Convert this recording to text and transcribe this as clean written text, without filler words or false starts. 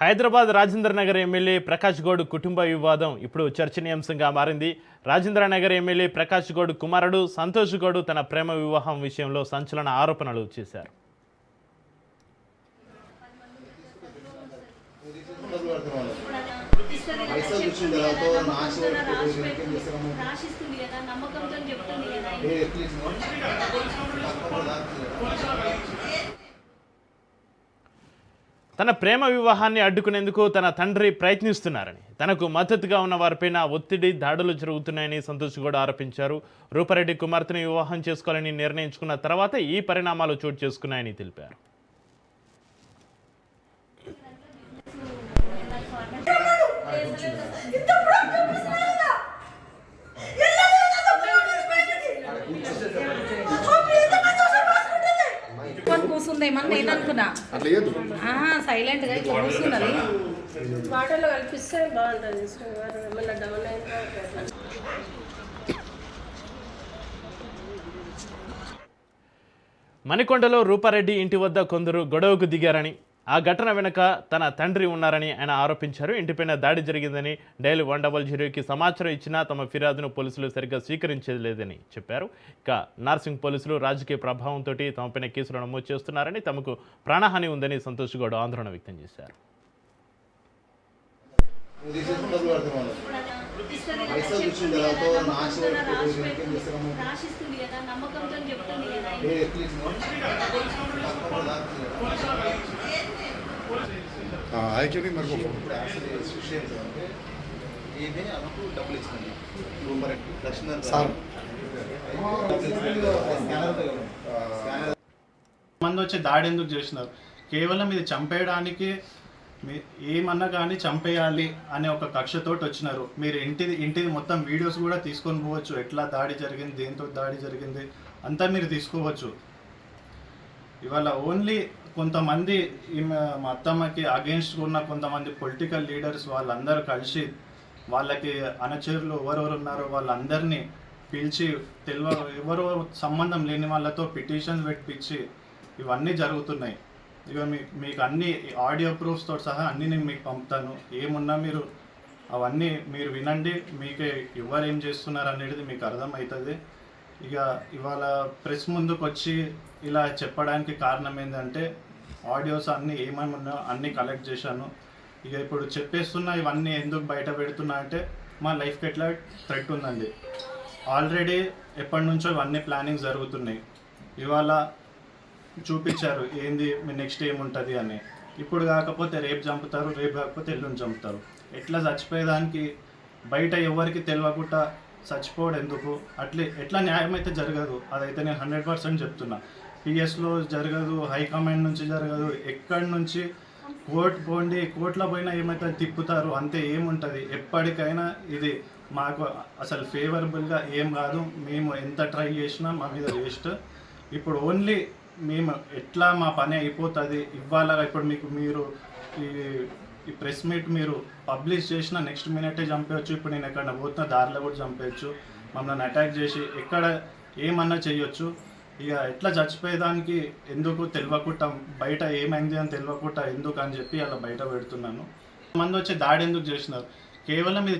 Hyderabad Rajendra Nagar MLA Prakash Goud కుటుంబ వివాదం ఇప్పుడు చర్చనీయాంశంగా మారింది. రాజేంద్ర నగర్ ఎమ్మెల్యే ప్రకాష్ గౌడ్ కుమారుడు సంతోష్ గౌడ్ తన ప్రేమ వివాహం విషయంలో సంచలన ఆరోపణలు చేశారు. తన ప్రేమ వివాహాన్ని అడ్డుకునేందుకు తన తండ్రి ప్రయత్నిస్తున్నారని, తనకు మద్దతుగా ఉన్న వారిపైన ఒత్తిడి దాడులు జరుగుతున్నాయని సంతోష్ గౌడ్ ఆరోపించారు. రూపారెడ్డి కుమార్తెను వివాహం చేసుకోవాలని నిర్ణయించుకున్న తర్వాత ఈ పరిణామాలు చోటు చేసుకున్నాయని తెలిపారు. కూర్చుందేమని నేను అనుకున్నా. సైలెంట్ గా కూర్చున్నది. వాటర్లో కల్పిస్తే బాగుంటుంది. మణికొండలో రూపారెడ్డి ఇంటి వద్ద కొందరు గొడవకు దిగారని, ఆ ఘటన వెనుక తన తండ్రి ఉన్నారని ఆయన ఆరోపించారు. ఇంటిపైన దాడి జరిగిందని, డైల్ 100కి సమాచారం ఇచ్చినా తమ ఫిర్యాదును పోలీసులు సరిగ్గా స్వీకరించలేదని చెప్పారు. ఇక నార్సింగ్ పోలీసులు రాజకీయ ప్రభావంతో తమపైన కేసులు నమోదు చేస్తున్నారని, తమకు ప్రాణహాని ఉందని సంతోష్ గౌడ్ ఆందోళన వ్యక్తం చేశారు. మంది వచ్చి దాడి ఎందుకు చేసినారు? కేవలం ఇది చంపేయడానికి, ఏమన్నా కానీ చంపేయాలి అనే ఒక కక్షతోటి వచ్చినారు. మీరు ఇంటిది మొత్తం వీడియోస్ కూడా తీసుకొని పోవచ్చు. ఎట్లా దాడి జరిగింది, దేంతో దాడి జరిగింది అంతా మీరు తీసుకోవచ్చు. ఇవాళ ఓన్లీ కొంతమంది మా అత్తమ్మకి అగెన్స్ట్ ఉన్న కొంతమంది పొలిటికల్ లీడర్స్ వాళ్ళందరూ కలిసి వాళ్ళకి అనుచరులు ఎవరెవరు ఉన్నారో వాళ్ళందరినీ పిలిచి ఎవరో సంబంధం లేని వాళ్ళతో పిటిషన్స్ పెట్టించి ఇవన్నీ జరుగుతున్నాయి. ఇక మీకు అన్ని ఆడియో ప్రూఫ్స్తో సహా అన్నీ నేను మీకు పంపుతాను. ఏమున్నా మీరు అవన్నీ మీరు వినండి. మీకే ఎవరు ఏం చేస్తున్నారు అనేది మీకు అర్థమవుతుంది. ఇక ఇవాళ ప్రెస్ ముందుకు వచ్చి ఇలా చెప్పడానికి కారణం ఏంటంటే ఆడియోస్ అన్నీ ఏమేమి ఉన్నాయో అన్నీ కలెక్ట్ చేశాను. ఇక ఇప్పుడు చెప్పేస్తున్నా ఇవన్నీ ఎందుకు బయట పెడుతున్నా అంటే మా లైఫ్కి ఎట్లా థ్రెట్ ఉందండి. ఆల్రెడీ ఎప్పటి నుంచో ఇవన్నీ ప్లానింగ్ జరుగుతున్నాయి. ఇవాళ చూపించారు ఏంది మీ నెక్స్ట్ ఏముంటుంది అని. ఇప్పుడు కాకపోతే రేపు చంపుతారు, రేపు కాకపోతే ఎల్లుండి చంపుతారు. ఎట్లా చచ్చిపోయేదానికి బయట ఎవరికి తెలియకుండా చచ్చిపోవడం ఎందుకు? ఎట్లా న్యాయం అయితే జరగదు. అదైతే నేను 100% చెప్తున్నా. పిఎస్లో జరగదు, హైకమాండ్ నుంచి జరగదు, ఎక్కడి నుంచి కోర్టు పోండి, కోర్టులో పోయినా ఏమైతే తిప్పుతారు, అంతే ఏముంటుంది. ఎప్పటికైనా ఇది మాకు అసలు ఫేవరబుల్గా ఏం కాదు. మేము ఎంత ట్రై చేసినా మా మీద వేస్ట్. ఇప్పుడు ఓన్లీ మేము ఎట్లా మా పని అయిపోతుంది ఇవాళ. ఇప్పుడు మీరు ఈ ప్రెస్ మీట్ మీరు పబ్లిష్ చేసిన నెక్స్ట్ మినిటే చంపేయచ్చు. ఇప్పుడు నేను ఎక్కడ పోతున్న దారిలో కూడా చంపేయచ్చు. మమ్మల్ని అటాక్ చేసి ఎక్కడ ఏమన్నా చేయొచ్చు. ఇక ఎట్లా చచ్చిపోయేదానికి ఎందుకు తెలియకుండా, బయట ఏమైంది అని తెలియకుండా ఎందుకు అని చెప్పి అలా బయట పెడుతున్నాను. మంది వచ్చి దాడి ఎందుకు చేసినారు? కేవలం ఇది